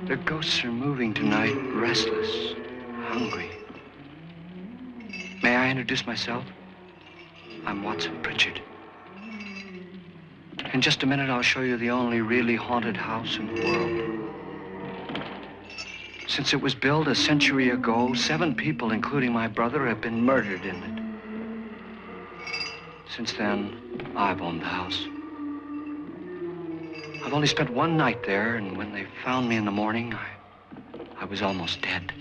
Their ghosts are moving tonight, restless, hungry. May I introduce myself? I'm Watson Pritchard. In just a minute, I'll show you the only really haunted house in the world. Since it was built a century ago, 7 people, including my brother, have been murdered in it. Since then, I've owned the house. I've only spent one night there, and when they found me in the morning, I was almost dead.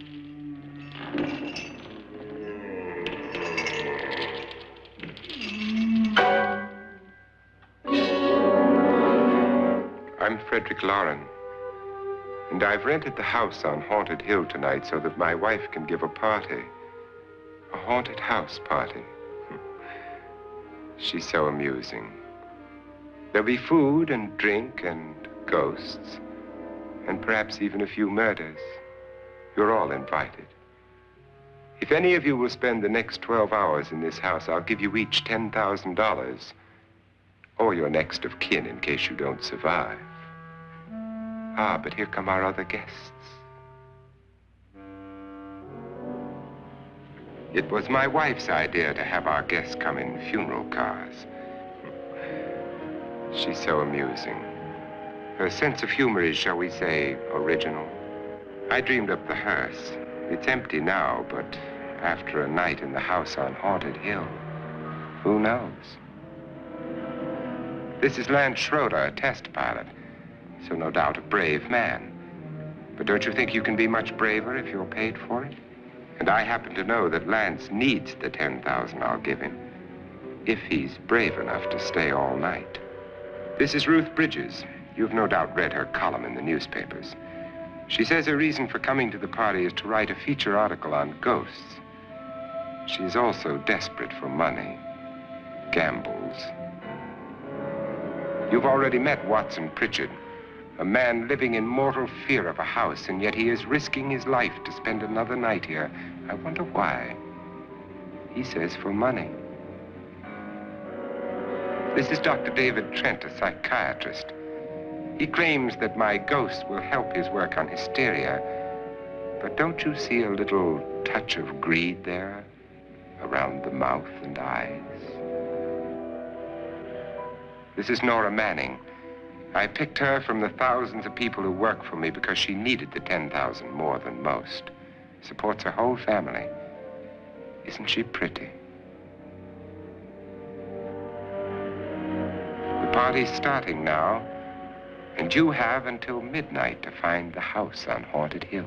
I'm Frederick Loren, and I've rented the house on Haunted Hill tonight so that my wife can give a party. A haunted house party. She's so amusing. There'll be food and drink and ghosts, and perhaps even a few murders. You're all invited. If any of you will spend the next 12 hours in this house, I'll give you each $10,000, or your next of kin in case you don't survive. Ah, but here come our other guests. It was my wife's idea to have our guests come in funeral cars. She's so amusing. Her sense of humor is, shall we say, original. I dreamed up the hearse. It's empty now, but after a night in the house on Haunted Hill, who knows? This is Lance Schroeder, a test pilot, so no doubt a brave man. But don't you think you can be much braver if you're paid for it? And I happen to know that Lance needs the $10,000 I'll give him, if he's brave enough to stay all night. This is Ruth Bridges. You've no doubt read her column in the newspapers. She says her reason for coming to the party is to write a feature article on ghosts. She's also desperate for money, gambles. You've already met Watson Pritchard, a man living in mortal fear of a house, and yet he is risking his life to spend another night here. I wonder why. He says for money. This is Dr. David Trent, a psychiatrist. He claims that my ghost will help his work on hysteria. But don't you see a little touch of greed there around the mouth and eyes? This is Nora Manning. I picked her from the thousands of people who work for me because she needed the $10,000 more than most. Supports her whole family. Isn't she pretty? The party's starting now, and you have until midnight to find the house on Haunted Hill.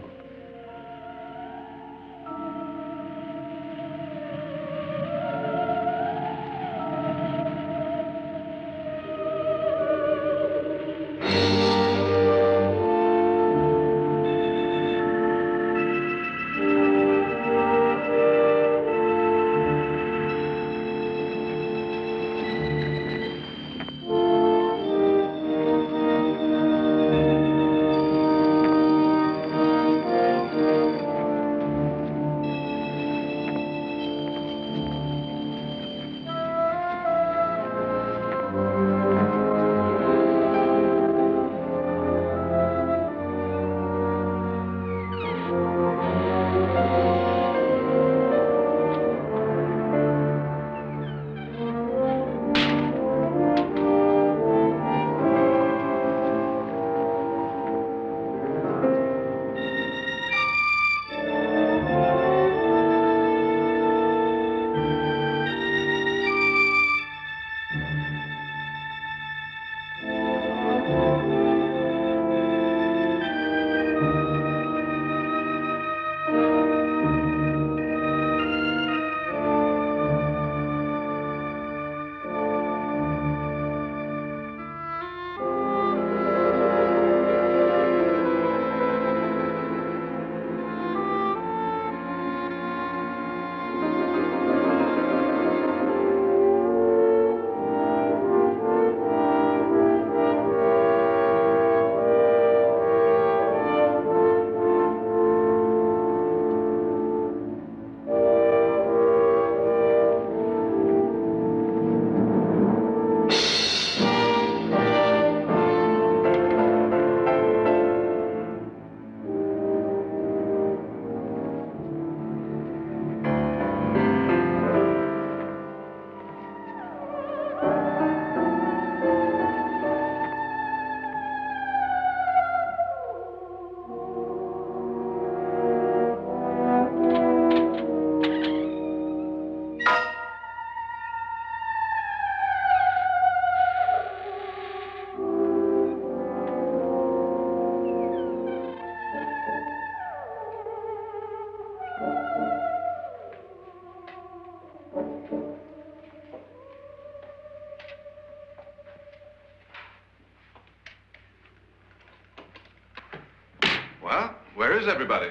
Well, where is everybody?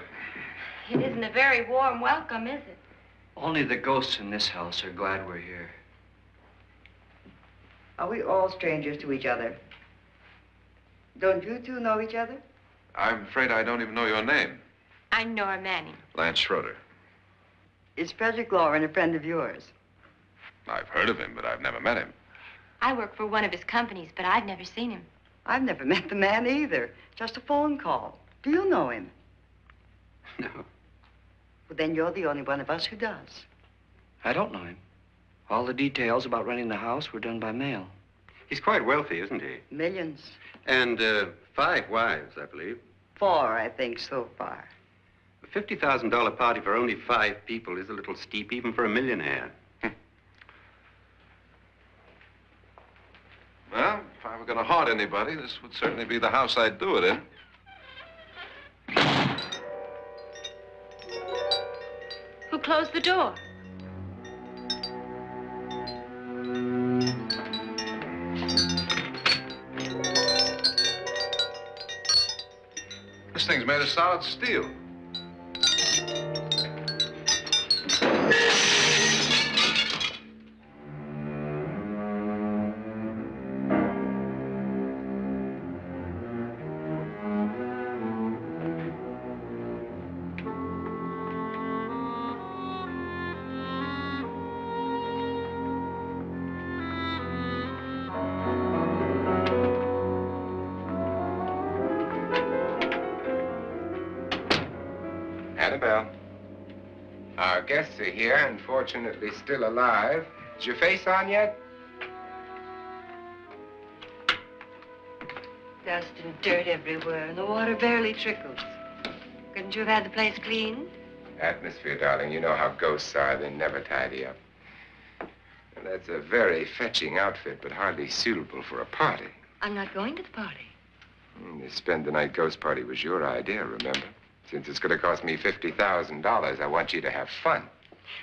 It isn't a very warm welcome, is it? Only the ghosts in this house are glad we're here. Are we all strangers to each other? Don't you two know each other? I'm afraid I don't even know your name. I'm Nora Manning. Lance Schroeder. Is Frederick Loren a friend of yours? I've heard of him, but I've never met him. I work for one of his companies, but I've never seen him. I've never met the man either. Just a phone call. Do you know him? No, Well, then you're the only one of us who does. I don't know him. All the details about renting the house were done by mail. He's quite wealthy, isn't he? Millions. And 5 wives, I believe. 4, I think, so far. A $50,000 party for only 5 people is a little steep, even for a millionaire. Well, if I were going to haunt anybody, this would certainly be the house I'd do it in. Who closed the door? This thing's made of solid steel. Annabelle, our guests are here, unfortunately still alive. Is your face on yet? Dust and dirt everywhere, and the water barely trickles. Couldn't you have had the place cleaned? Atmosphere, darling. You know how ghosts are. They never tidy up. And that's a very fetching outfit, but hardly suitable for a party. I'm not going to the party. The spend-the-night ghost party was your idea, remember? Since it's going to cost me $50,000, I want you to have fun.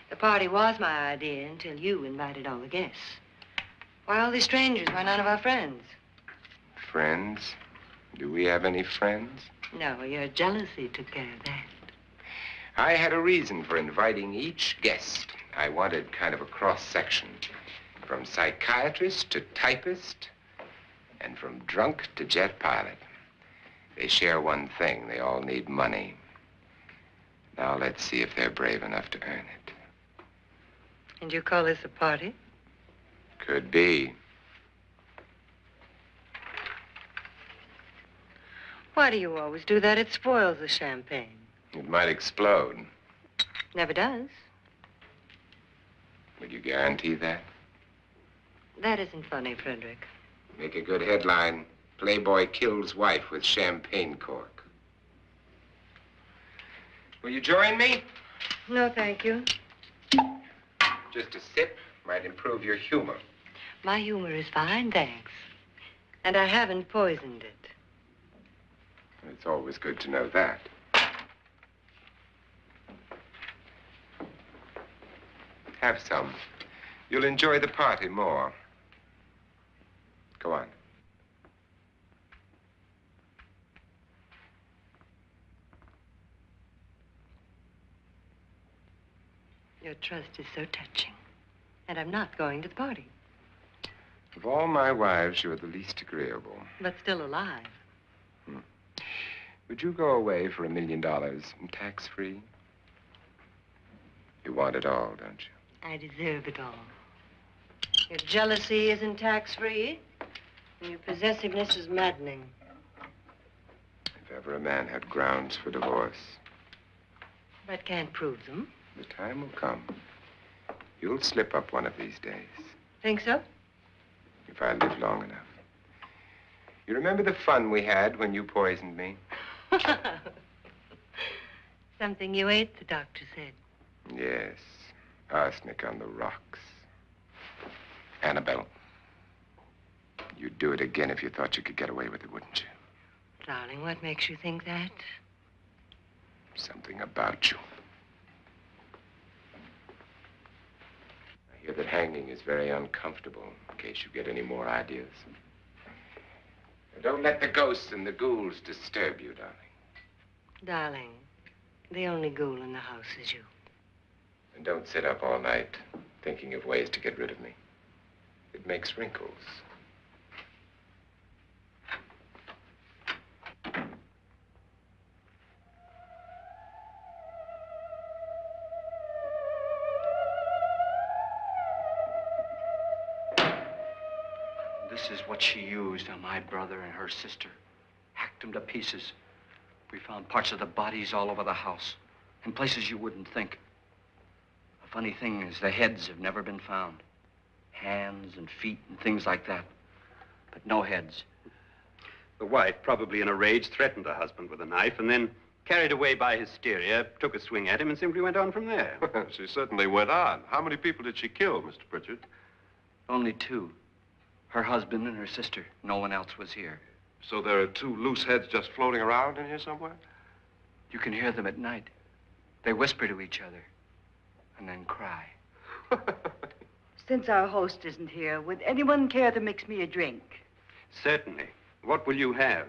The party was my idea until you invited all the guests. Why all these strangers? Why none of our friends? Friends? Do we have any friends? No, your jealousy took care of that. I had a reason for inviting each guest. I wanted kind of a cross-section. From psychiatrist to typist, and from drunk to jet pilot. They share one thing. They all need money. Now let's see if they're brave enough to earn it. And you call this a party? Could be. Why do you always do that? It spoils the champagne. It might explode. Never does. Would you guarantee that? That isn't funny, Frederick. Make a good headline. Playboy kills wife with champagne cork. Will you join me? No, thank you. Just a sip might improve your humor. My humor is fine, thanks. And I haven't poisoned it. It's always good to know that. Have some. You'll enjoy the party more. Go on. Your trust is so touching. And I'm not going to the party. Of all my wives, you're the least agreeable. But still alive. Would you go away for $1 million tax-free? You want it all, don't you? I deserve it all. Your jealousy isn't tax-free, and your possessiveness is maddening. If ever a man had grounds for divorce, But can't prove them. the time will come. You'll slip up one of these days, Think so? if I live long enough. You remember the fun we had when you poisoned me? Something you ate, the doctor said. Yes, arsenic on the rocks. Annabelle, you'd do it again if you thought you could get away with it, wouldn't you? Darling, what makes you think that? Something about you. I hear that hanging is very uncomfortable, in case you get any more ideas. Don't let the ghosts and the ghouls disturb you, darling. Darling, the only ghoul in the house is you. And don't sit up all night thinking of ways to get rid of me. It makes wrinkles. This is what she used on my brother and her sister. Hacked them to pieces. We found parts of the bodies all over the house, in places you wouldn't think. The funny thing is the heads have never been found. Hands and feet and things like that. But no heads. The wife, probably in a rage, threatened her husband with a knife and then, carried away by hysteria, took a swing at him and simply went on from there. She certainly went on. How many people did she kill, Mr. Pritchard? Only two. Her husband and her sister. No one else was here. So there are two loose heads just floating around in here somewhere? You can hear them at night. They whisper to each other and then cry. Since our host isn't here, would anyone care to mix me a drink? Certainly. What will you have?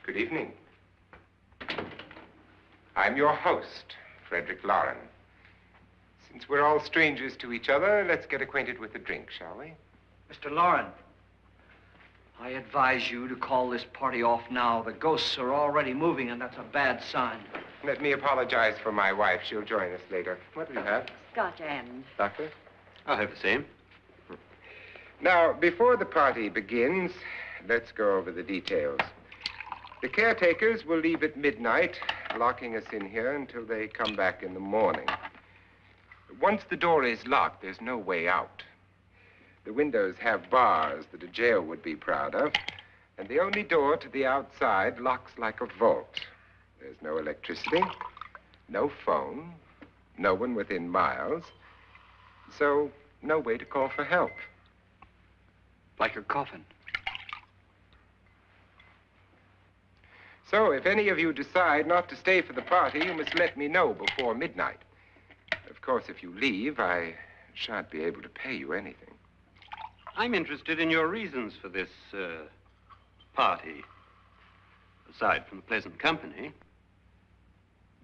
Good evening. I'm your host, Frederick Loren. Since we're all strangers to each other, let's get acquainted with a drink, shall we? Mr. Loren, I advise you to call this party off now. The ghosts are already moving, and that's a bad sign. Let me apologize for my wife. She'll join us later. What do you have? Scotch and. Doctor? I'll have the same. Now, before the party begins, let's go over the details. The caretakers will leave at midnight, locking us in here until they come back in the morning. Once the door is locked, there's no way out. The windows have bars that a jail would be proud of, and the only door to the outside locks like a vault. There's no electricity, no phone, no one within miles, so no way to call for help. Like a coffin. So if any of you decide not to stay for the party, you must let me know before midnight. Of course, if you leave, I shan't be able to pay you anything. I'm interested in your reasons for this, party. Aside from the pleasant company.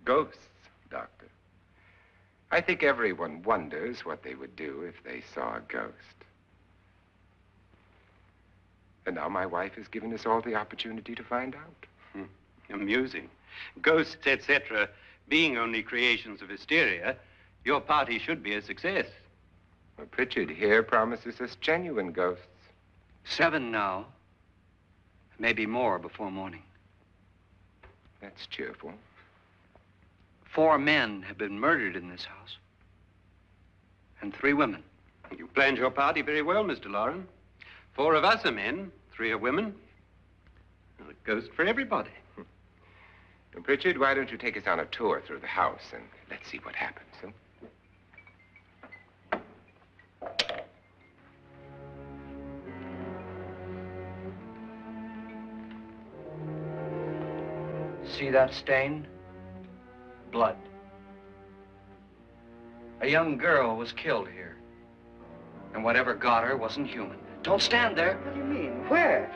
Ghosts, Doctor. I think everyone wonders what they would do if they saw a ghost. And now my wife has given us all the opportunity to find out. Amusing. Ghosts, etc., being only creations of hysteria, your party should be a success. Well, Pritchard here promises us genuine ghosts. 7 now. Maybe more before morning. That's cheerful. 4 men have been murdered in this house. And 3 women. You planned your party very well, Mr. Loren. 4 of us are men, 3 are women. A ghost for everybody. And Pritchard, why don't you take us on a tour through the house and let's see what happens, huh? See that stain? Blood. A young girl was killed here. And whatever got her wasn't human. Don't stand there. What do you mean? Where?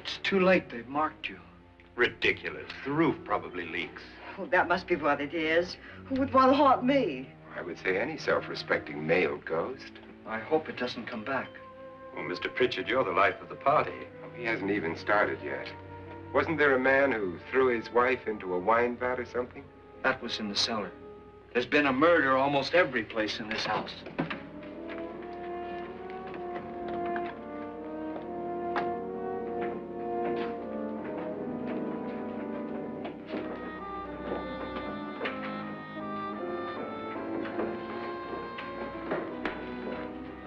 It's too late. They've marked you. Ridiculous. The roof probably leaks. Oh, that must be what it is. Who would want to haunt me? I would say any self-respecting male ghost. I hope it doesn't come back. Well, Mr. Pritchard, you're the life of the party. Oh, he hasn't even started yet. Wasn't there a man who threw his wife into a wine vat or something? That was in the cellar. There's been a murder almost every place in this house.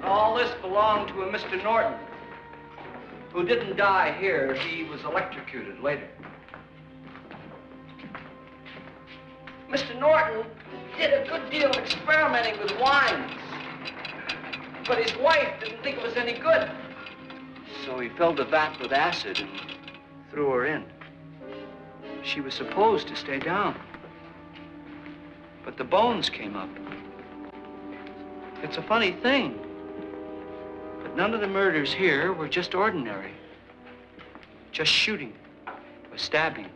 All this belonged to a Mr. Norton, who didn't die here. He was electrocuted later. Mr. Norton did a good deal of experimenting with wines, but his wife didn't think it was any good. So he filled the vat with acid and threw her in. She was supposed to stay down. But the bones came up. It's a funny thing. But none of the murders here were just ordinary. Just shooting or stabbing.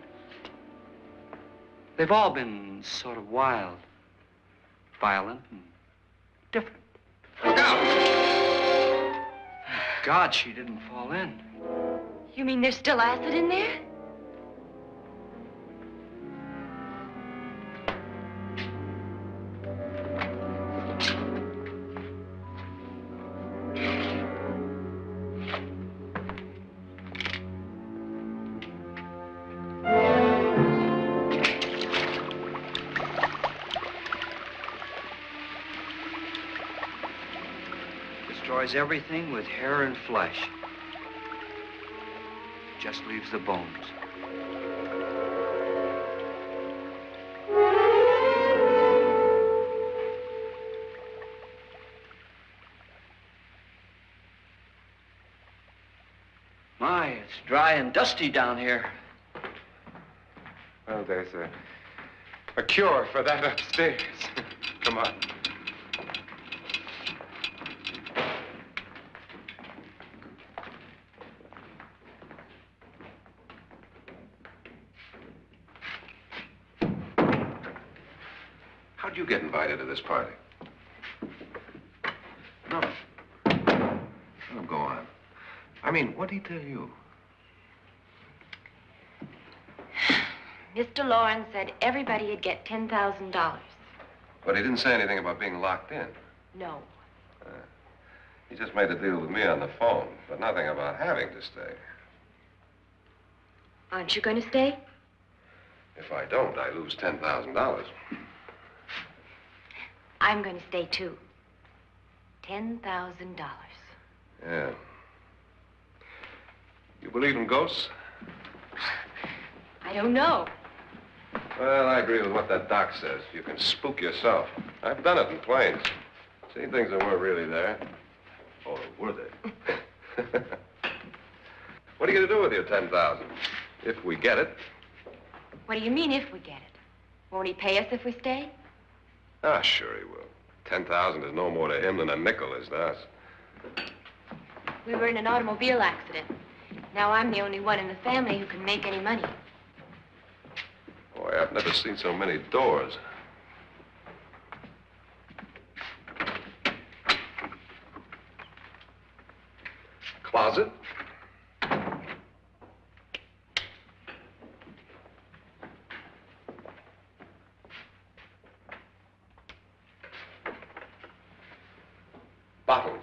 They've all been sort of wild, violent, and different. Look out! Thank God she didn't fall in. You mean there's still acid in there? Destroys everything with hair and flesh. Just leaves the bones. My, it's dry and dusty down here. Well, there's a cure for that upstairs. Come on. How'd you get invited to this party? No. Oh, go on. I mean, what'd he tell you? Mr. Loren said everybody'd get $10,000. But he didn't say anything about being locked in. No. He just made a deal with me on the phone, but nothing about having to stay. Aren't you going to stay? If I don't, I lose $10,000. I'm going to stay, too. $10,000. Yeah. You believe in ghosts? I don't know. Well, I agree with what that doc says. You can spook yourself. I've done it in planes. Seen things that weren't really there. Or were they? What are you going to do with your $10,000? If we get it. What do you mean, if we get it? Won't he pay us if we stay? Ah, sure he will. 10,000 is no more to him than a nickel is to us. We were in an automobile accident. Now I'm the only one in the family who can make any money. Boy, I've never seen so many doors. Closet. Bottles.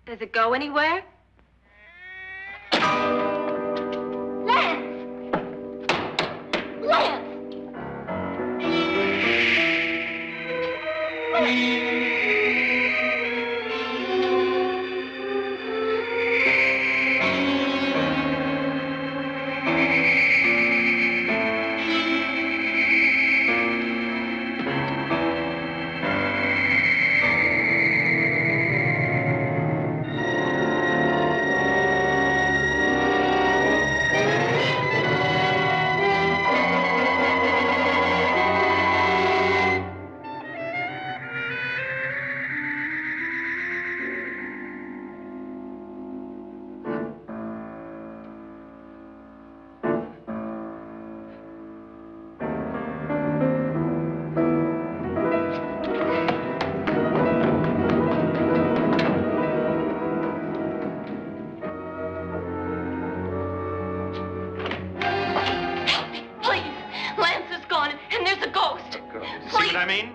Does it go anywhere? Lance! Lance!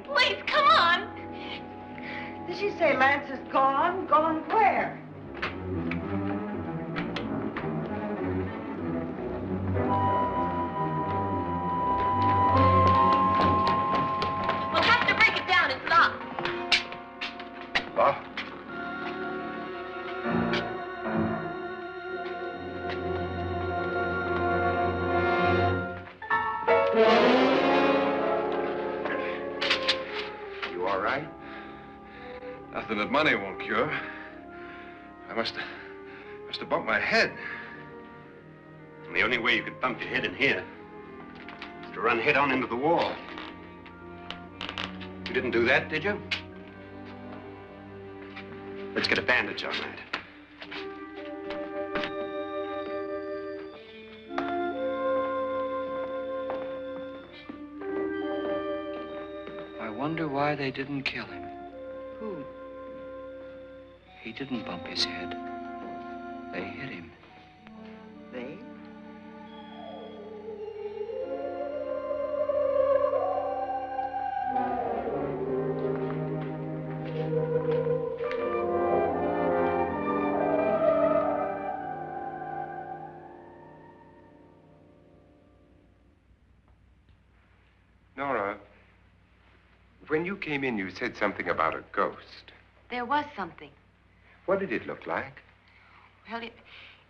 Please, come on. Did she say Lance is gone? Gone where? We'll have to break it down. It's locked. Locked? Nothing that money won't cure. I must have bumped my head. And the only way you could bump your head in here is to run head on into the wall. You didn't do that, did you? Let's get a bandage on that. I wonder why they didn't kill him. Who? He didn't bump his head. They hit him. They? Nora, when you came in, you said something about a ghost. There was something. What did it look like? Well,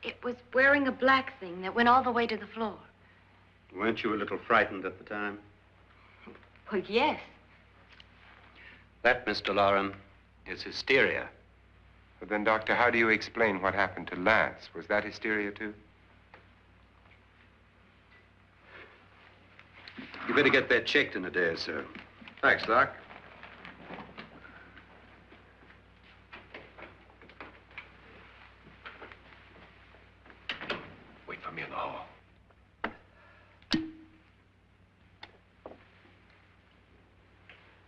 it was wearing a black thing that went all the way to the floor. Weren't you a little frightened at the time? Well, yes. That, Mr. Loren, is hysteria. Well, then, Doctor, how do you explain what happened to Lance? Was that hysteria, too? You better get that checked in a day or so. Thanks, Doc. Wait for me in the hall.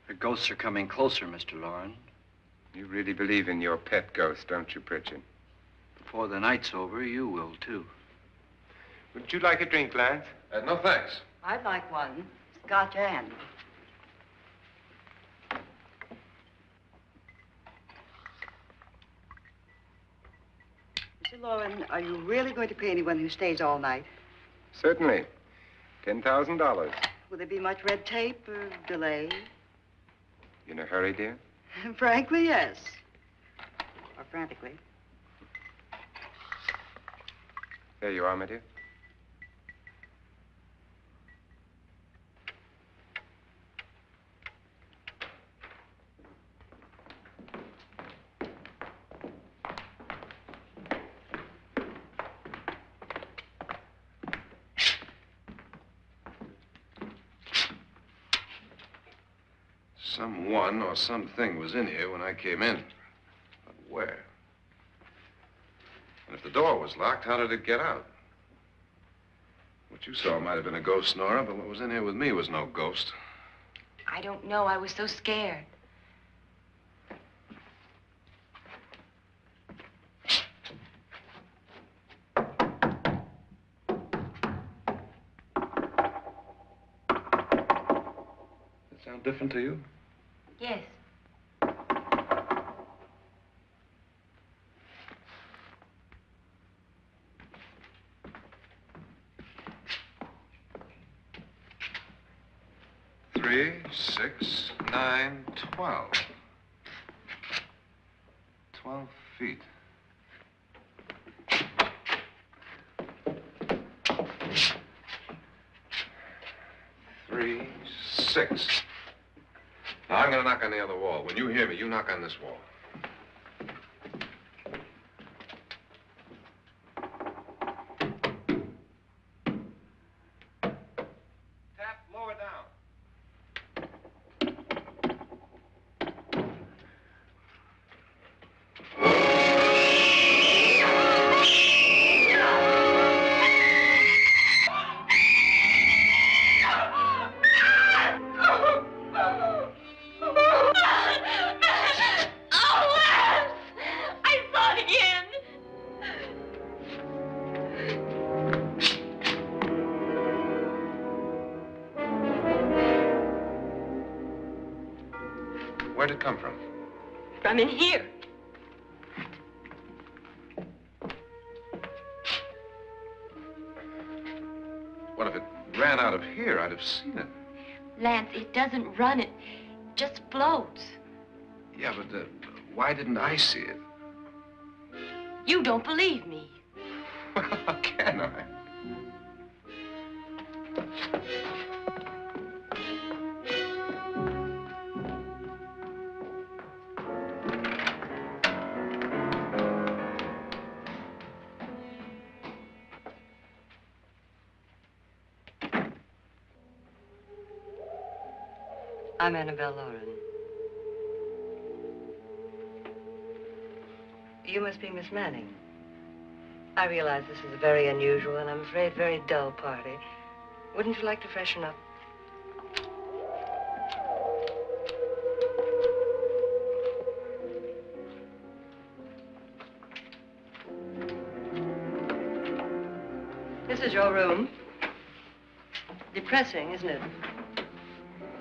The ghosts are coming closer, Mr. Loren. You really believe in your pet ghost, don't you, Pritchard? Before the night's over, you will, too. Would you like a drink, Lance? No, thanks. I'd like one. Scotch and. Mr. Loren, are you really going to pay anyone who stays all night? Certainly. $10,000. Will there be much red tape or delay? You in a hurry, dear? Frankly, yes. Or frantically. There you are, my dear. Someone or something was in here when I came in. But where? And if the door was locked, how did it get out? What you saw might have been a ghost, Nora, but what was in here with me was no ghost. I don't know. I was so scared. Does that sound different to you? Yes. Three, 6, 9, 12. 12 feet. Three, 6. Now, I'm going to knock on the other wall. When you hear me, you knock on this wall. Tap lower down. Where'd it come from? From in here. What if it ran out of here? I'd have seen it. Lance, it doesn't run. It just floats. Yeah, but why didn't I see it? You don't believe me. Well, how can I? I'm Annabelle Loren. You must be Miss Manning. I realize this is a very unusual and I'm afraid very dull party. Wouldn't you like to freshen up? This is your room. Depressing, isn't it?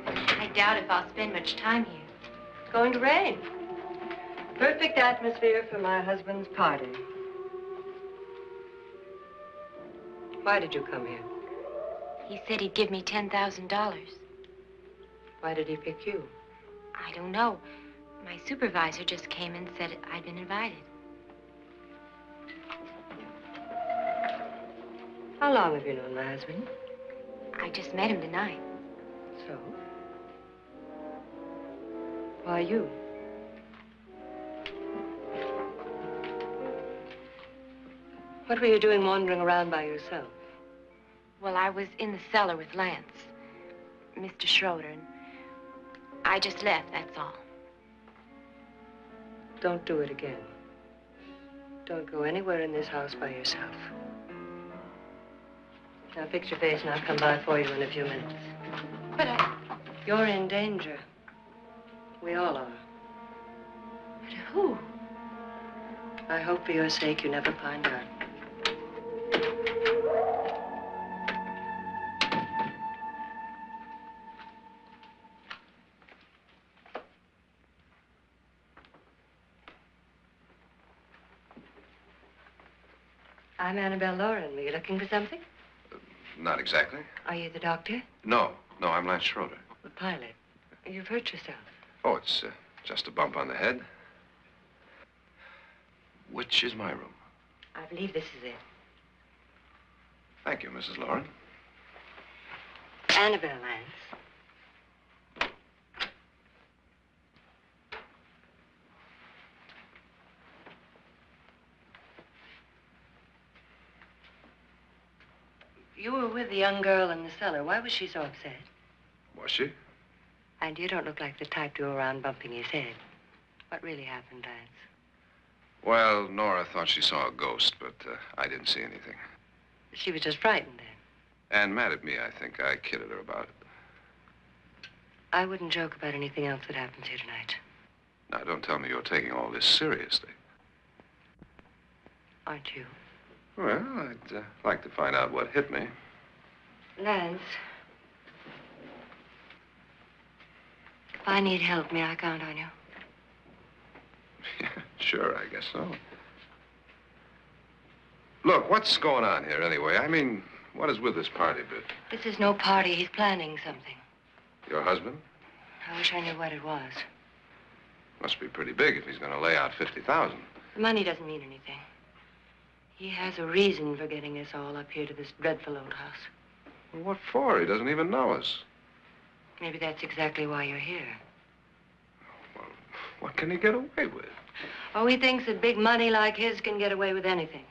I doubt if I'll spend much time here. It's going to rain. Perfect atmosphere for my husband's party. Why did you come here? He said he'd give me $10,000. Why did he pick you? I don't know. My supervisor just came and said I'd been invited. How long have you known my husband? I just met him tonight. So? Why you? What were you doing wandering around by yourself? Well, I was in the cellar with Lance, Mr. Schroeder, and I just left, that's all. Don't do it again. Don't go anywhere in this house by yourself. Now fix your face and I'll come by for you in a few minutes. But You're in danger. We all are. But who? I hope for your sake you never find out. I'm Annabelle Loren. Were you looking for something? Not exactly. Are you the doctor? No, I'm Lance Schroeder. The pilot. You've hurt yourself. Oh, it's just a bump on the head. Which is my room? I believe this is it. Thank you, Mrs. Loren. Annabelle, Lance. You were with the young girl in the cellar. Why was she so upset? Was she? And you don't look like the type to go around bumping his head. What really happened, Lance? Well, Nora thought she saw a ghost, but I didn't see anything. She was just frightened then. And mad at me, I think. I kidded her about it. I wouldn't joke about anything else that happens here tonight. Now, don't tell me you're taking all this seriously. Aren't you? Well, I'd like to find out what hit me. Lance. If I need help, may I count on you? Yeah, sure, I guess so. Look, what's going on here anyway? I mean, what is with this party bit? This is no party. He's planning something. Your husband? I wish I knew what it was. Must be pretty big if he's going to lay out 50,000. The money doesn't mean anything. He has a reason for getting us all up here to this dreadful old house. Well, what for? He doesn't even know us. Maybe that's exactly why you're here. Well, what can he get away with? Oh, he thinks that big money like his can get away with anything.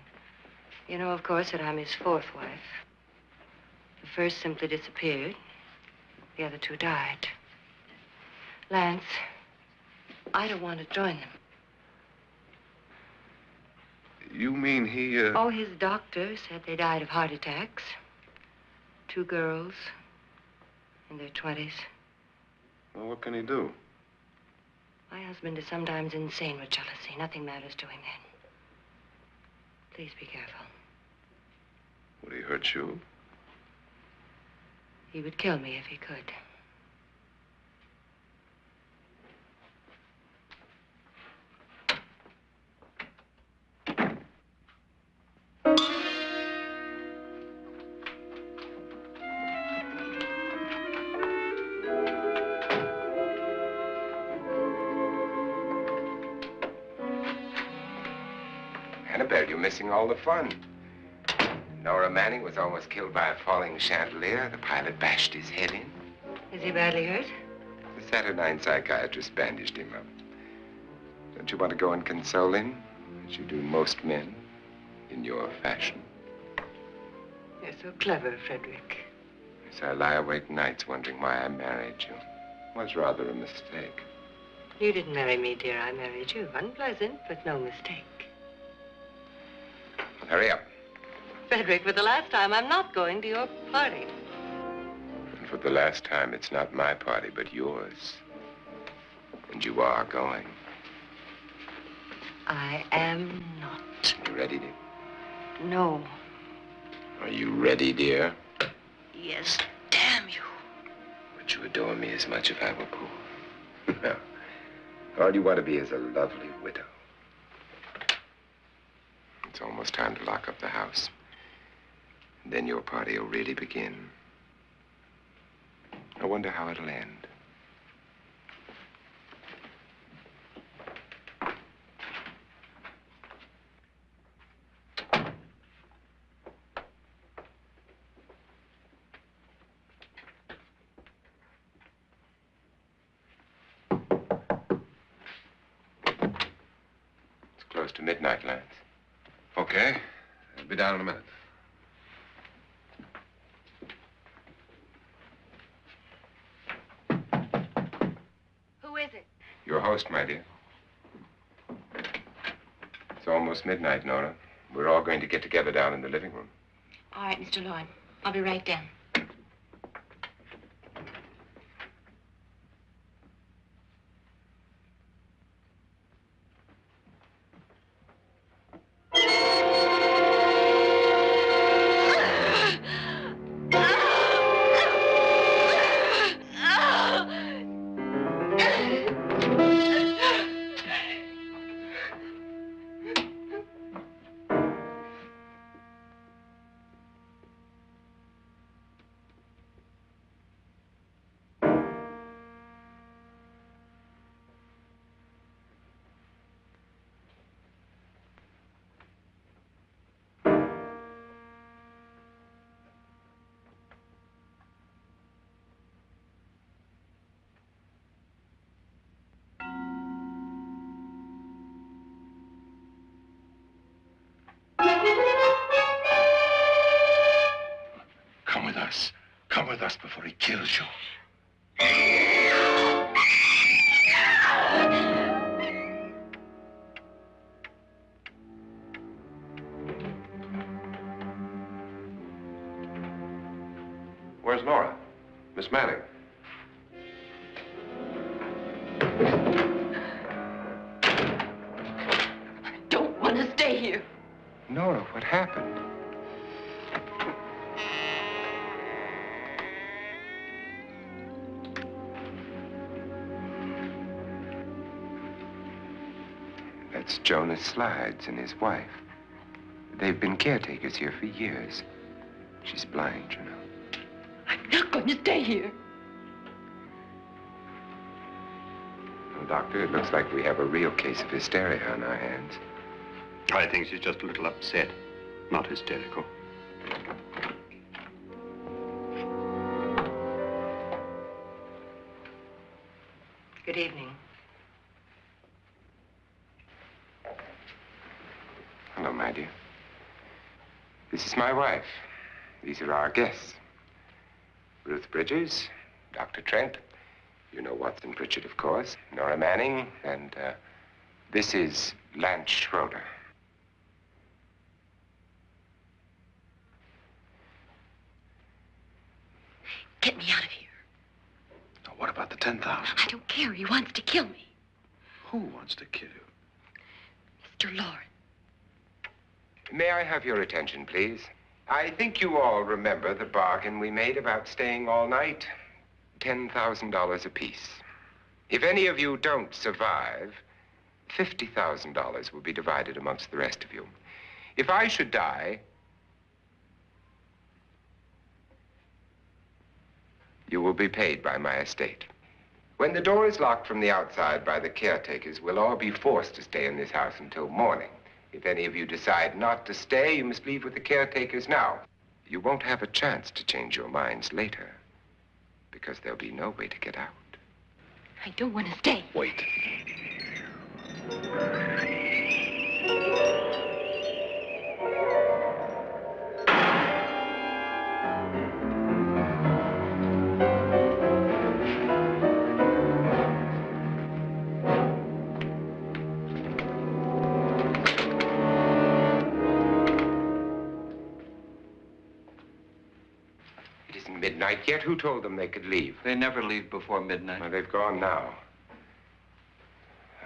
You know, of course, that I'm his fourth wife. The first simply disappeared. The other two died. Lance, I don't want to join them. You mean he, Oh, his doctor said they died of heart attacks. 2 girls in their 20s. Well, what can he do? My husband is sometimes insane with jealousy. Nothing matters to him then. Please be careful. Would he hurt you? He would kill me if he could. Annabelle, you're missing all the fun. Nora Manning was almost killed by a falling chandelier. The pilot bashed his head in. Is he badly hurt? The Saturnine psychiatrist bandaged him up. Don't you want to go and console him, as you do most men, in your fashion? You're so clever, Frederick. Yes, I lie awake nights wondering why I married you. was rather a mistake. You didn't marry me, dear. I married you. Unpleasant, but no mistake. Hurry up. Frederick, for the last time, I'm not going to your party. And for the last time, it's not my party, but yours. And you are going. I am not. You ready, dear? No. Are you ready, dear? Yes, damn you. Would you adore me as much if I were poor? No. All you want to be is a lovely widow. It's almost time to lock up the house. And then your party will really begin. I wonder how it'll end. Close to midnight, Lance. Okay. I'll be down in a minute. Who is it? Your host, my dear. It's almost midnight, Nora. We're all going to get together down in the living room. All right, Mr. Loren. I'll be right down. Come with us before he kills you. Where's Nora? Miss Manning. I don't want to stay here. Nora, what happened? That's Jonas Slides and his wife. They've been caretakers here for years. She's blind, you know. I'm not going to stay here. Well, Doctor, it looks like we have a real case of hysteria on our hands. I think she's just a little upset, not hysterical. Good evening. Hello, my dear. This is my wife. These are our guests. Ruth Bridges, Dr. Trent. You know Watson Pritchard, of course. Nora Manning, and this is Lance Schroeder. Get me out of here. Now, what about the 10,000? I don't care. He wants to kill me. Who wants to kill you? Mr. Loren. May I have your attention, please? I think you all remember the bargain we made about staying all night. $10,000 apiece. If any of you don't survive, $50,000 will be divided amongst the rest of you. If I should die, you will be paid by my estate. When the door is locked from the outside by the caretakers, we'll all be forced to stay in this house until morning. If any of you decide not to stay, you must leave with the caretakers now. You won't have a chance to change your minds later, because there'll be no way to get out. I don't want to stay. Wait. isn't midnight yet. Who told them they could leave? They never leave before midnight. Well, they've gone now.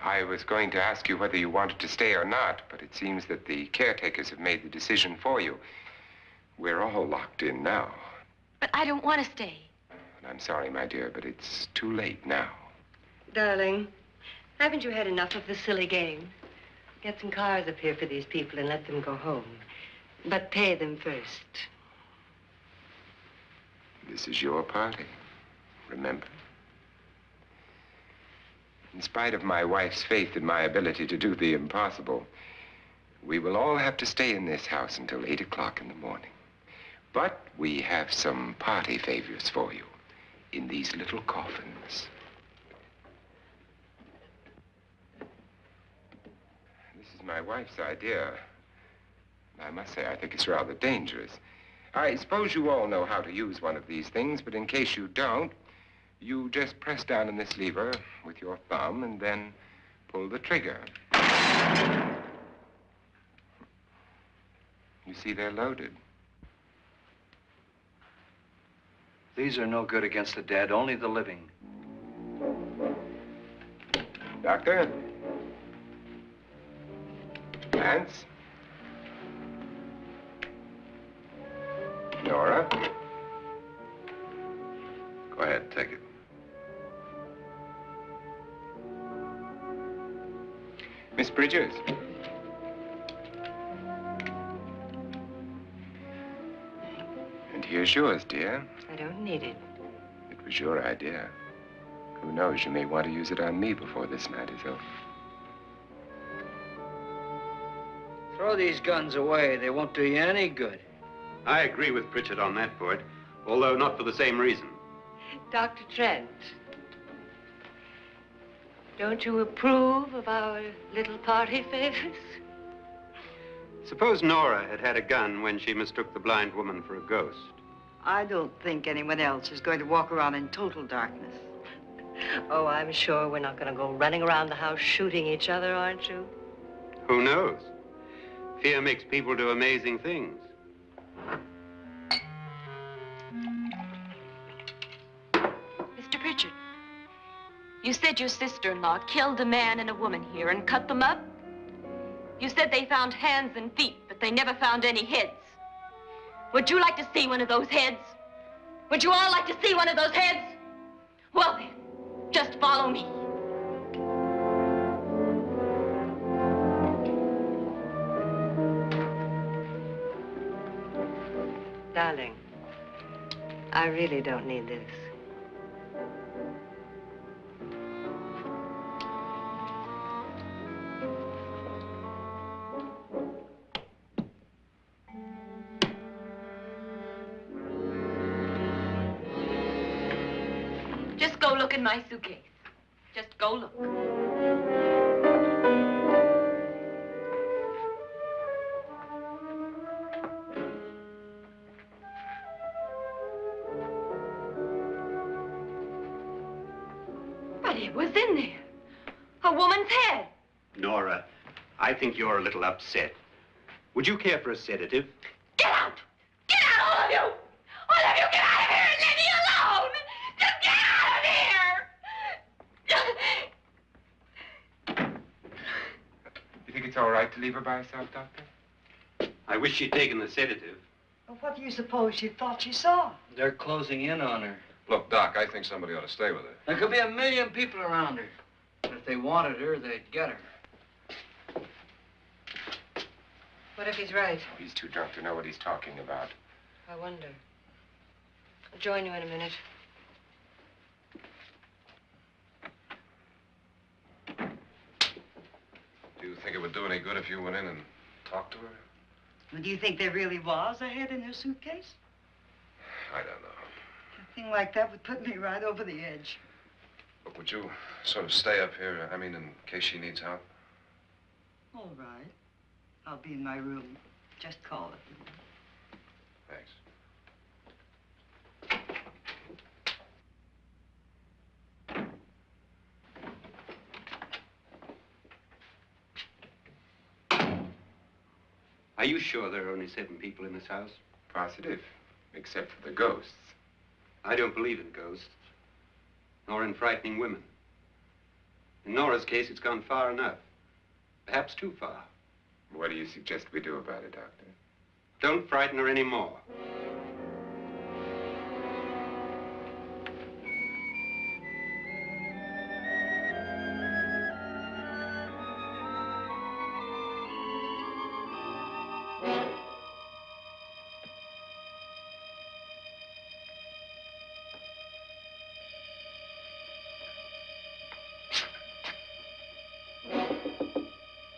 I was going to ask you whether you wanted to stay or not, but it seems that the caretakers have made the decision for you. We're all locked in now. But I don't want to stay. And I'm sorry, my dear, but it's too late now. Darling, haven't you had enough of the silly game? Get some cars up here for these people and let them go home. But pay them first. This is your party, remember? In spite of my wife's faith in my ability to do the impossible, we will all have to stay in this house until 8 o'clock in the morning. But we have some party favors for you in these little coffins. This is my wife's idea. I must say, I think it's rather dangerous. I suppose you all know how to use one of these things, but in case you don't, you just press down on this lever with your thumb and then pull the trigger. You see, they're loaded. These are no good against the dead, only the living. Doctor? Lance? Nora? Go ahead, take it. Miss Bridges? And here's yours, dear. I don't need it. It was your idea. Who knows, you may want to use it on me before this night is over. Throw these guns away. They won't do you any good. I agree with Pritchard on that point, although not for the same reason. Dr. Trent, don't you approve of our little party favors? Suppose Nora had had a gun when she mistook the blind woman for a ghost. I don't think anyone else is going to walk around in total darkness. Oh, I'm sure we're not going to go running around the house shooting each other, aren't you? Who knows? Fear makes people do amazing things. Mr. Pritchard, you said your sister-in-law killed a man and a woman here and cut them up? You said they found hands and feet, but they never found any heads. Would you like to see one of those heads? Would you all like to see one of those heads? Well then, just follow me. Darling, I really don't need this. Just go look in my suitcase. Just go look. But it was in there. A woman's head. Nora, I think you're a little upset. Would you care for a sedative? Get out! Get out, all of you! All of you, get out of here and leave me alone! Just get out of here! You think it's all right to leave her by herself, Doctor? I wish she'd taken the sedative. Well, what do you suppose she thought she saw? They're closing in on her. Look, Doc, I think somebody ought to stay with her. There could be 1 million people around her. And if they wanted her, they'd get her. What if he's right? He's too drunk to know what he's talking about. I wonder. I'll join you in a minute. Do you think it would do any good if you went in and talked to her? Well, do you think there really was a head in her suitcase? I don't know. A thing like that would put me right over the edge. Look, would you sort of stay up here, I mean, in case she needs help? All right. I'll be in my room. Just call it. Thanks. Are you sure there are only 7 people in this house? Positive, except for the ghosts. I don't believe in ghosts, nor in frightening women. In Nora's case, it's gone far enough. Perhaps too far. What do you suggest we do about it, Doctor? Don't frighten her anymore.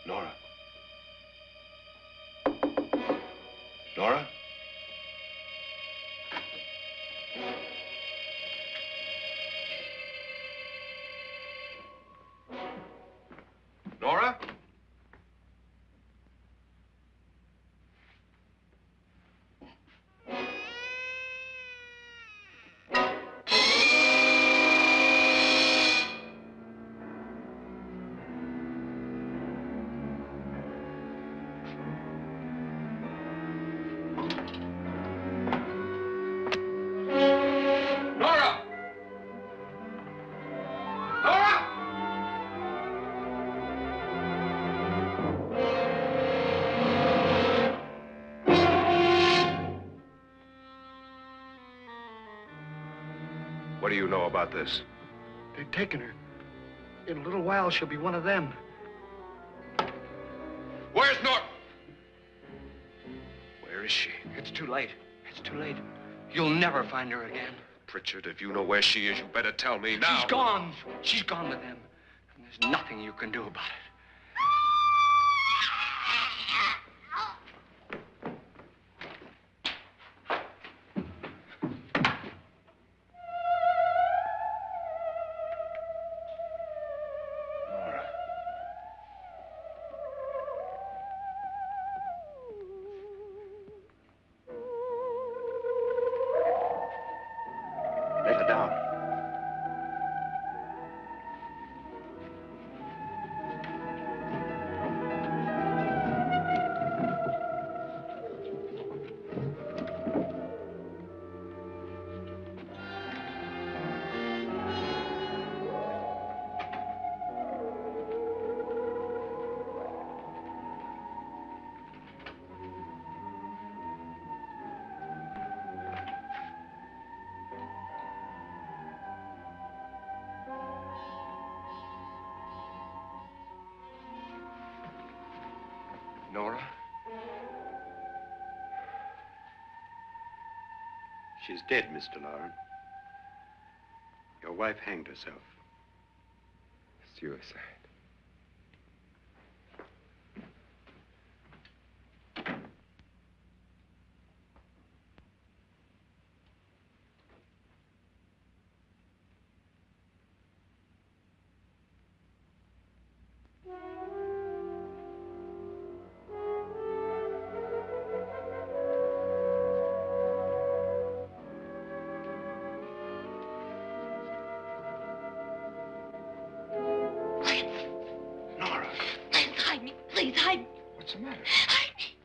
Nora? Nora? Nora? Nora! Nora! What do you know about this? They've taken her. In a little while, she'll be one of them. Where's Nora? Where is she? It's too late. It's too late. You'll never find her again. Pritchard, if you know where she is, you better tell me now. She's gone. She's gone with them. And there's nothing you can do about it. Nora. Let her down. Nora? She's dead, Mr. Loren. Your wife hanged herself. Suicide. Nora, Please hide me. Please hide me. what's the matter? Hide me.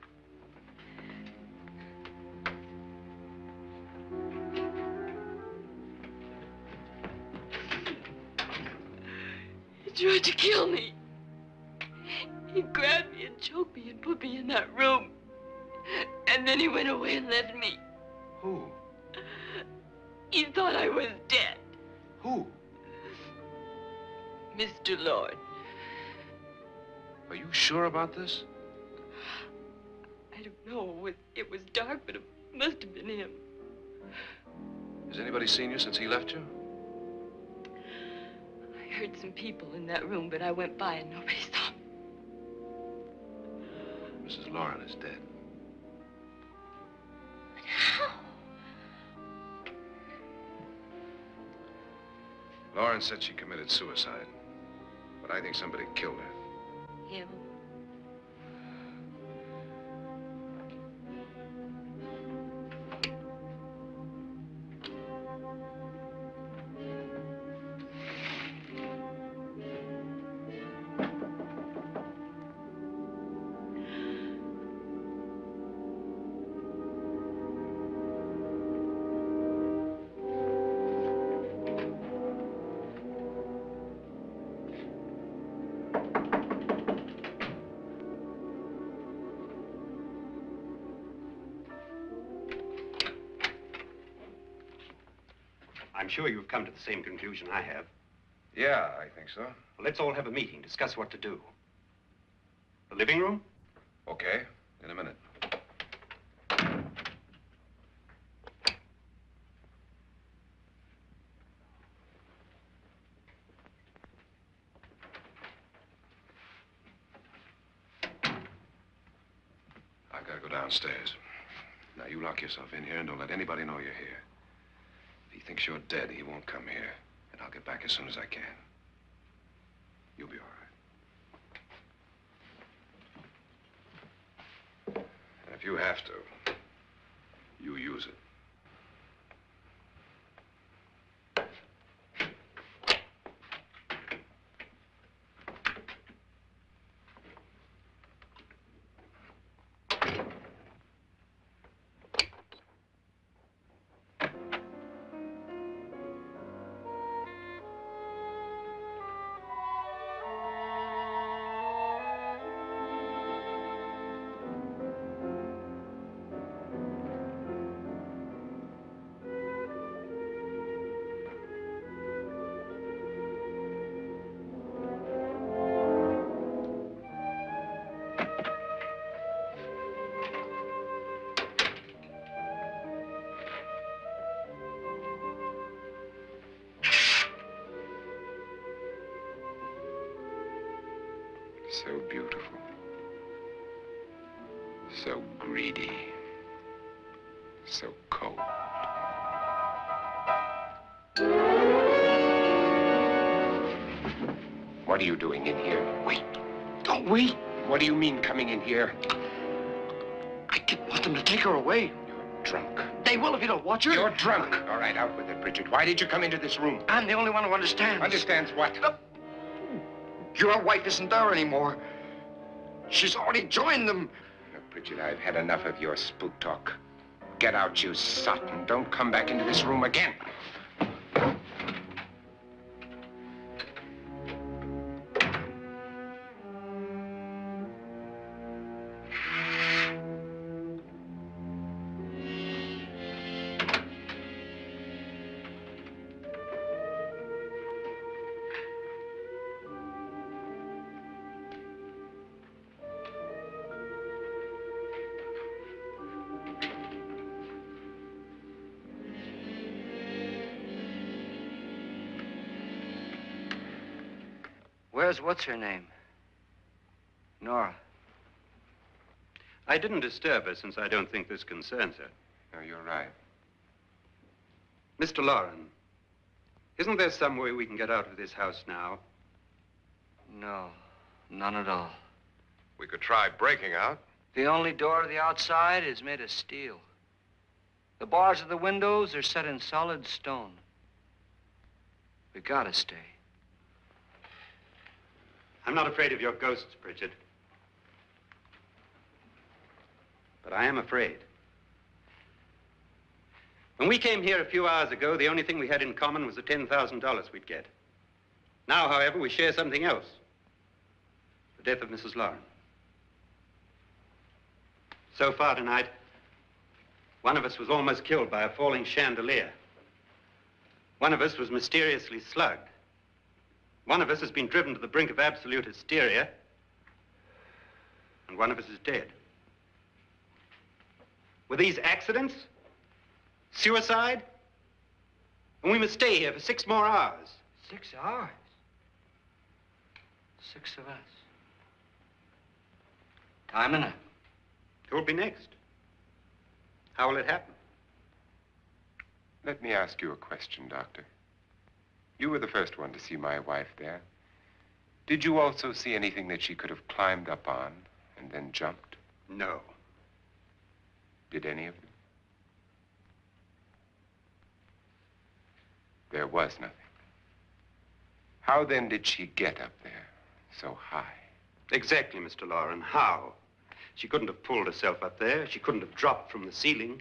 He tried to kill me. He grabbed me and choked me and put me in that room. And then he went away and left me. Who? He thought I was dead. Who? Mr. Lord. Are you sure about this? I don't know. It was dark, but it must have been him. Has anybody seen you since he left you? I heard some people in that room, but I went by and nobody saw me. Mrs. Loren is dead. But how? Loren said she committed suicide, but I think somebody killed her. Him? I'm sure you've come to the same conclusion I have. Yeah, I think so. Well, let's all have a meeting, discuss what to do. The living room? Okay, in a minute. I've got to go downstairs. Now, you lock yourself in here and don't let anybody know you're here. If he thinks you're dead, he won't come here. And I'll get back as soon as I can. You'll be all right. And if you have to, you use it. So beautiful. So greedy. So cold. What are you doing in here? Wait. Don't wait. What do you mean coming in here? I didn't want them to take her away. You're drunk. They will if you don't watch her. You're drunk. All right, out with it, Bridget. Why did you come into this room? I'm the only one who understands. Understands what? Your wife isn't there anymore. She's already joined them. Look, Bridget, I've had enough of your spook talk. Get out, you sot, and don't come back into this room again. Where's what's-her-name? Nora. I didn't disturb her since I don't think this concerns her. No, you're right. Mr. Loren, isn't there some way we can get out of this house now? No, none at all. We could try breaking out. The only door to the outside is made of steel. The bars of the windows are set in solid stone. We gotta stay. I'm not afraid of your ghosts, Bridget. But I am afraid. When we came here a few hours ago, the only thing we had in common was the $10,000 we'd get. Now, however, we share something else. The death of Mrs. Loren. So far tonight, one of us was almost killed by a falling chandelier. One of us was mysteriously slugged. One of us has been driven to the brink of absolute hysteria, and one of us is dead. Were these accidents? Suicide? And we must stay here for 6 more hours. 6 hours? 6 of us. Time enough. Who will be next? How will it happen? Let me ask you a question, Doctor. You were the first one to see my wife there. Did you also see anything that she could have climbed up on and then jumped? No. Did any of you? There was nothing. How then did she get up there so high? Exactly, Mr. Loren. How? She couldn't have pulled herself up there. She couldn't have dropped from the ceiling.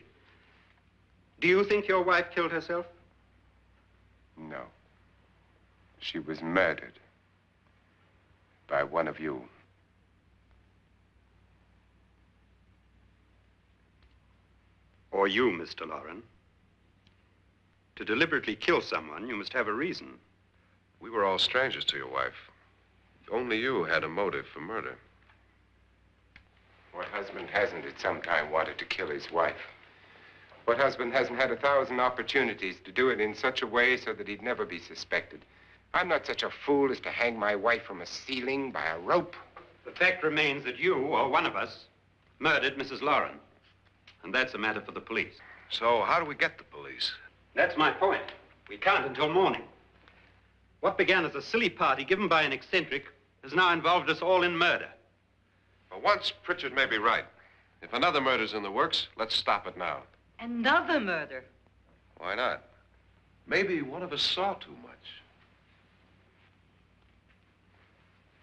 Do you think your wife killed herself? No. She was murdered by one of you. Or you, Mr. Loren. To deliberately kill someone, you must have a reason. We were all strangers to your wife. Only you had a motive for murder. What husband hasn't at some time wanted to kill his wife? What husband hasn't had 1,000 opportunities to do it in such a way so that he'd never be suspected? I'm not such a fool as to hang my wife from a ceiling by a rope. The fact remains that you, or one of us, murdered Mrs. Loren. And that's a matter for the police. So how do we get the police? That's my point. We can't until morning. What began as a silly party given by an eccentric has now involved us all in murder. For once, Pritchard may be right. If another murder's in the works, let's stop it now. Another murder? Why not? Maybe one of us saw too much.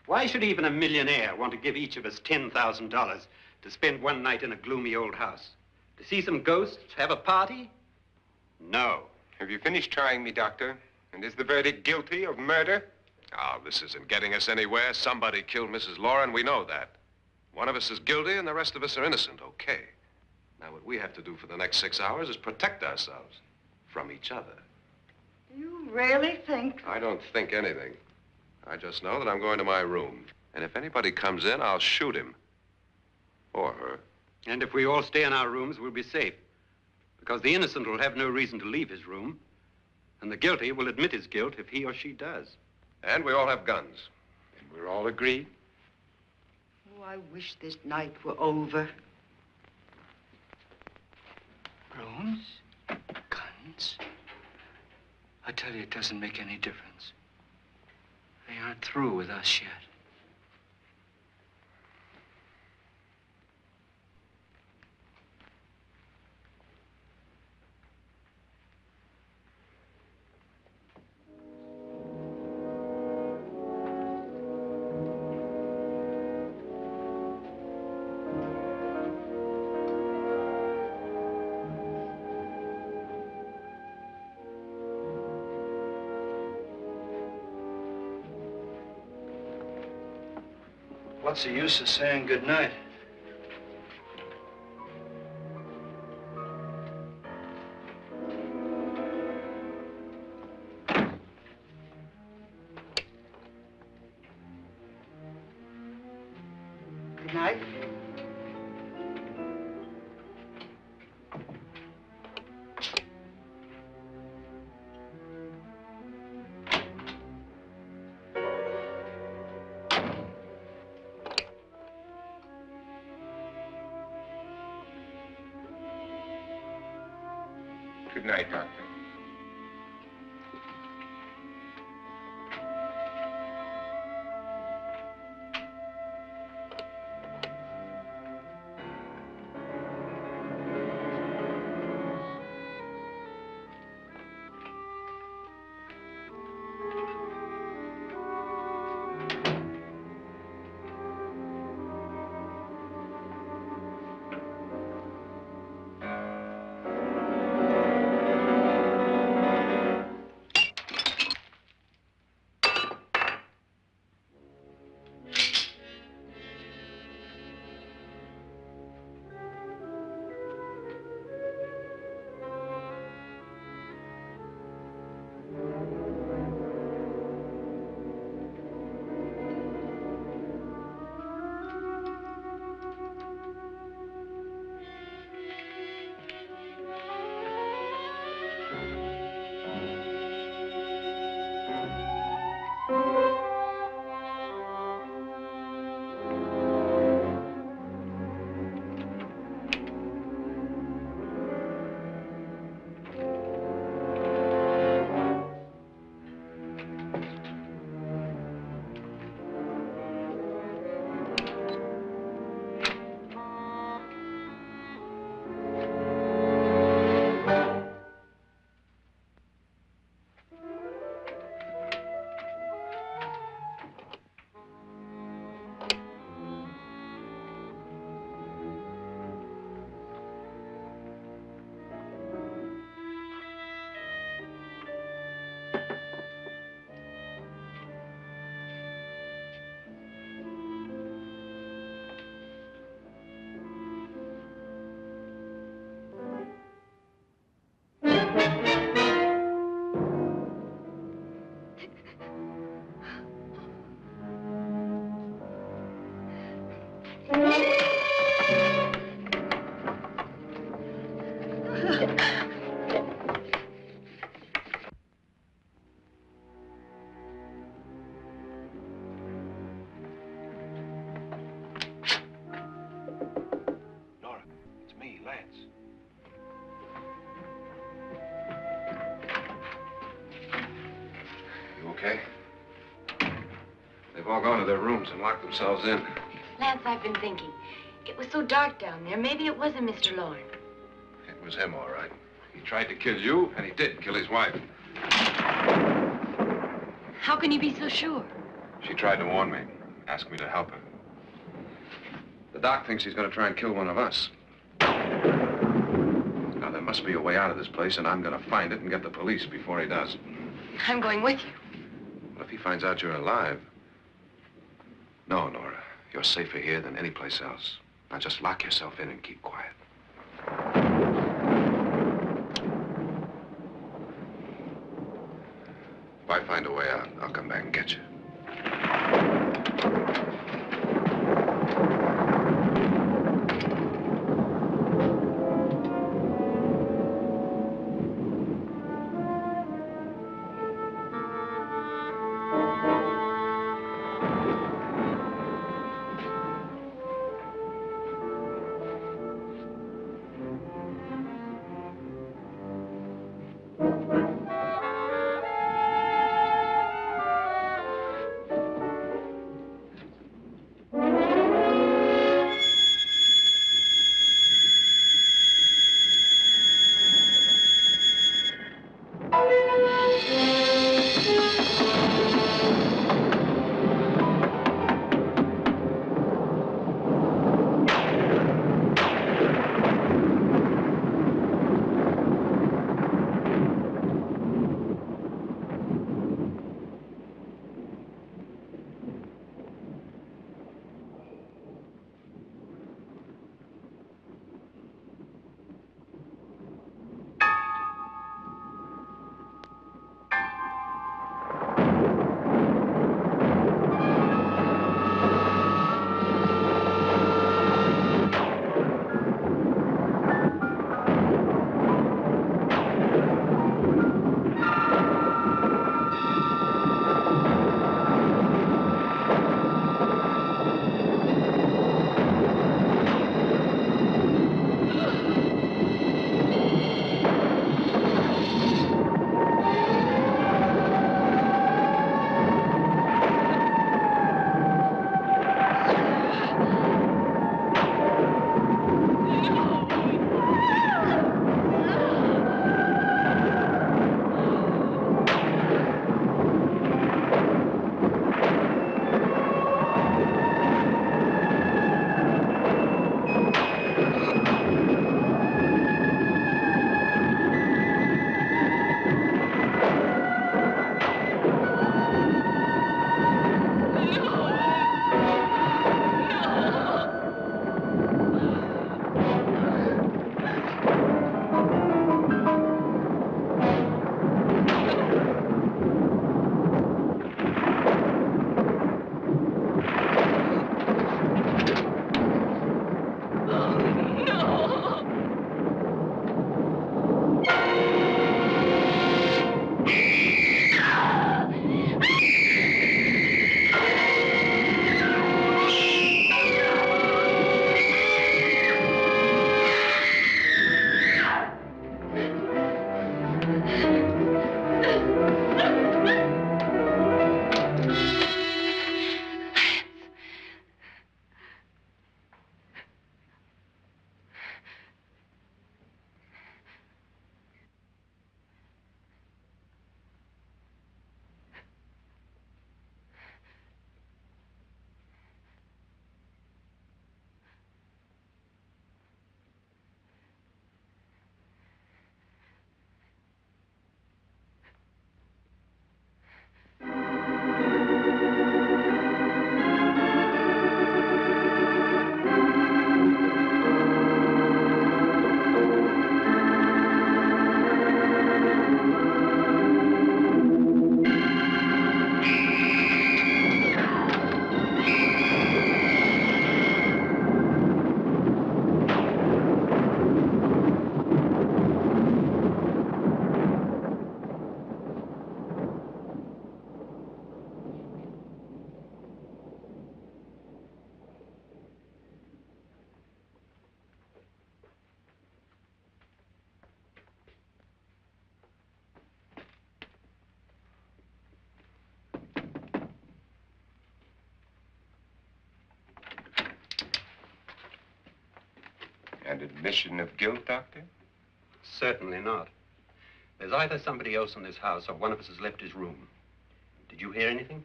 Why should even a millionaire want to give each of us $10,000 to spend one night in a gloomy old house? To see some ghosts, have a party? No. Have you finished trying me, Doctor? And is the verdict guilty of murder? Oh, this isn't getting us anywhere. Somebody killed Mrs. Loren, we know that. One of us is guilty and the rest of us are innocent, okay. Now, what we have to do for the next 6 hours is protect ourselves from each other. You really think? I don't think anything. I just know that I'm going to my room. And if anybody comes in, I'll shoot him. Or her. And if we all stay in our rooms, we'll be safe. Because the innocent will have no reason to leave his room. And the guilty will admit his guilt if he or she does. And we all have guns. And we're all agreed? Oh, I wish this night were over. Rooms? Guns? I tell you, it doesn't make any difference. They aren't through with us yet. What's the use of saying goodnight? Good night. Good night, Doctor. Nora, it's me, Lance. You okay? They've all gone to their rooms and locked themselves in. Lance, I've been thinking. It was so dark down there. Maybe it wasn't Mr. Loren. It was him, all right. He tried to kill you, and he did kill his wife. How can you be so sure? She tried to warn me, asked me to help her. The doc thinks he's going to try and kill one of us. Now, there must be a way out of this place, and I'm going to find it and get the police before he does. I'm going with you. Well, if he finds out you're alive... No, Nora. You're safer here than any place else. Now, just lock yourself in and keep quiet. If I find a way out, I'll come back and get you. An admission of guilt, Doctor? Certainly not. There's either somebody else in this house or one of us has left his room. Did you hear anything?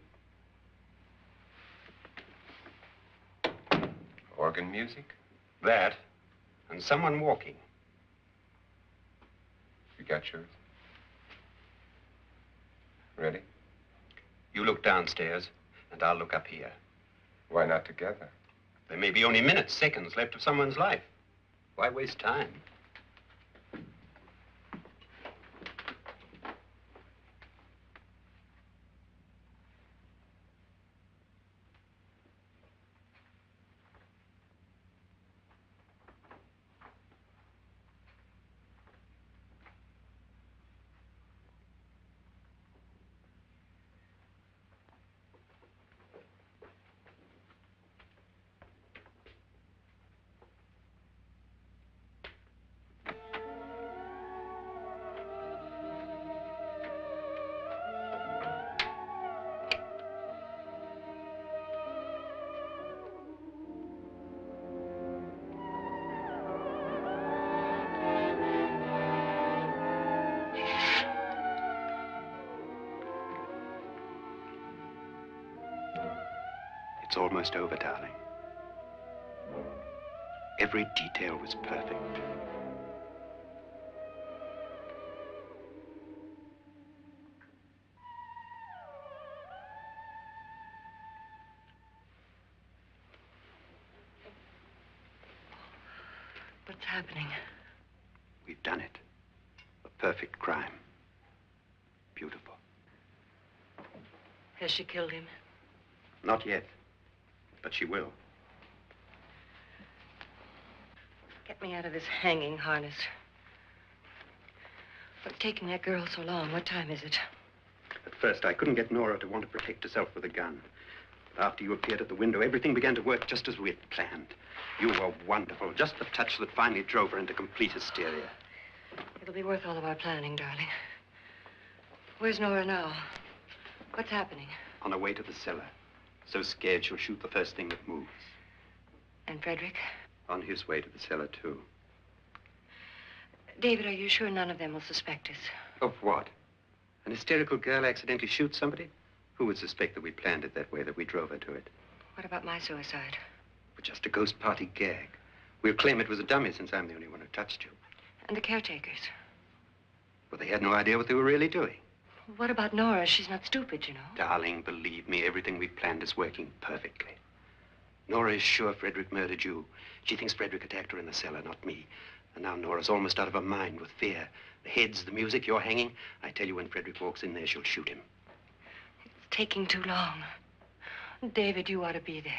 Organ music? That, and someone walking. You got yours? Ready? You look downstairs, and I'll look up here. Why not together? There may be only minutes, seconds left of someone's life. Why waste time? It's almost over, darling. Every detail was perfect. What's happening? We've done it. A perfect crime. Beautiful. Has she killed him? Not yet, but she will. Get me out of this hanging harness. What's taking that girl so long? What time is it? At first, I couldn't get Nora to want to protect herself with a gun. But after you appeared at the window, everything began to work just as we had planned. You were wonderful. Just the touch that finally drove her into complete hysteria. It'll be worth all of our planning, darling. Where's Nora now? What's happening? On her way to the cellar. So scared she'll shoot the first thing that moves. And Frederick? On his way to the cellar, too. David, are you sure none of them will suspect us? Of what? An hysterical girl accidentally shoots somebody? Who would suspect that we planned it that way, that we drove her to it? What about my suicide? But just a ghost party gag. We'll claim it was a dummy since I'm the only one who touched you. And the caretakers? Well, they had no idea what they were really doing. What about Nora? She's not stupid, you know. Darling, believe me, everything we planned is working perfectly. Nora is sure Frederick murdered you. She thinks Frederick attacked her in the cellar, not me. And now Nora's almost out of her mind with fear. The heads, the music, you're hanging. I tell you, when Frederick walks in there, she'll shoot him. It's taking too long. David, you ought to be there.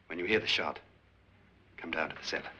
When you hear the shot, come down to the cellar.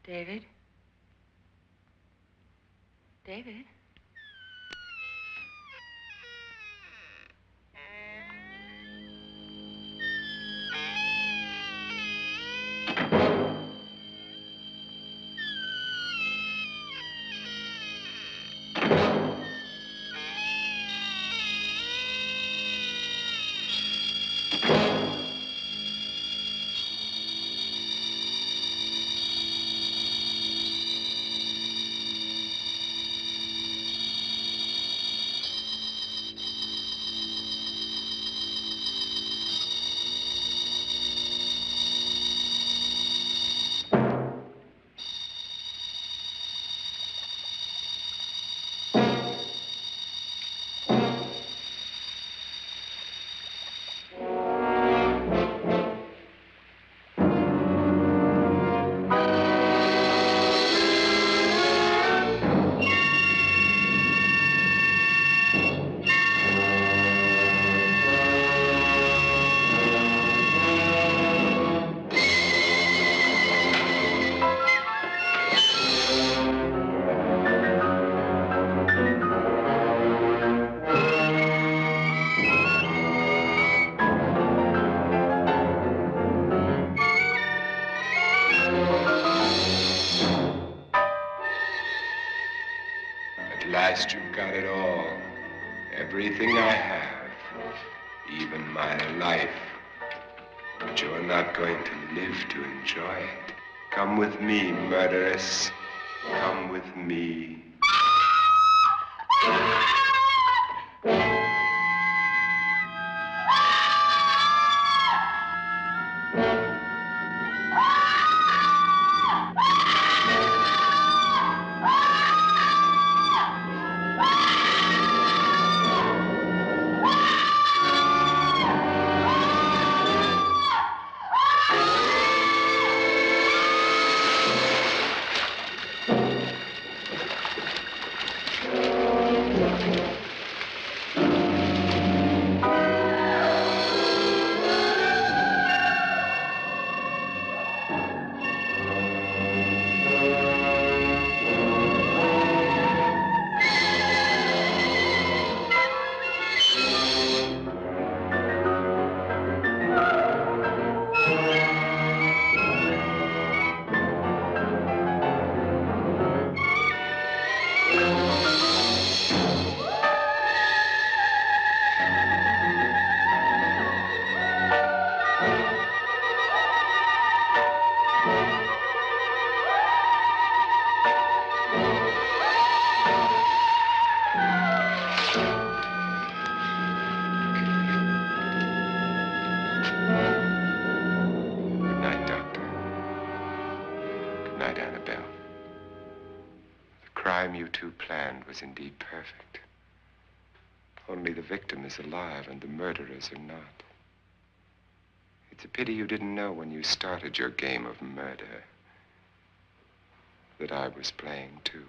David? David? At last you've got it all. Everything I have. Even my life. But you're not going to live to enjoy it. Come with me, murderess. Come with me. You two planned was indeed perfect. Only the victim is alive and the murderers are not. It's a pity you didn't know when you started your game of murder that I was playing too.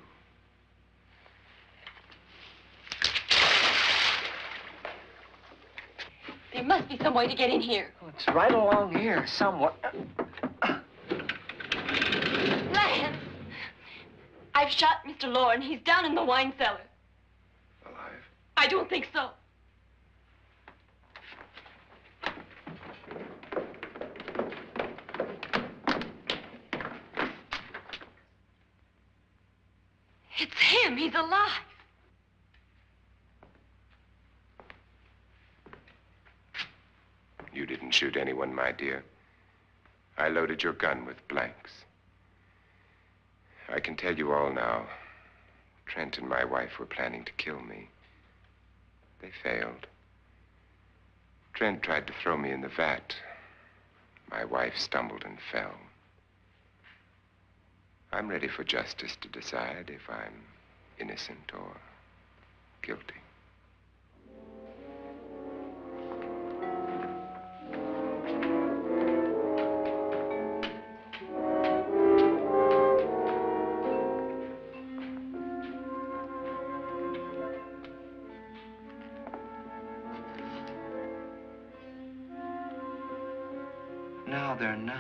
There must be some way to get in here. Oh, it's right along here, somewhere. Lance! I've shot Mr. Loren. He's down in the wine cellar. Alive? I don't think so. It's him. He's alive. You didn't shoot anyone, my dear. I loaded your gun with blanks. I can tell you all now. Trent and my wife were planning to kill me. They failed. Trent tried to throw me in the vat. My wife stumbled and fell. I'm ready for justice to decide if I'm innocent or guilty. Now they're 9.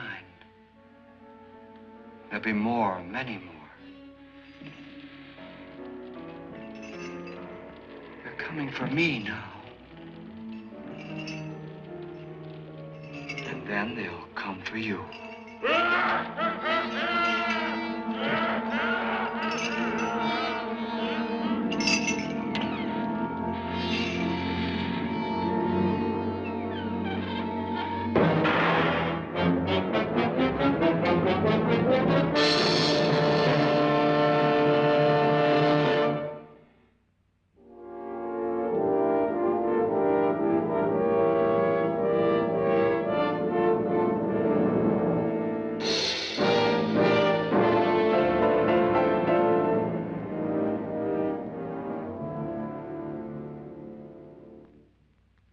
There'll be more, many more. They're coming for me now. And then they'll come for you.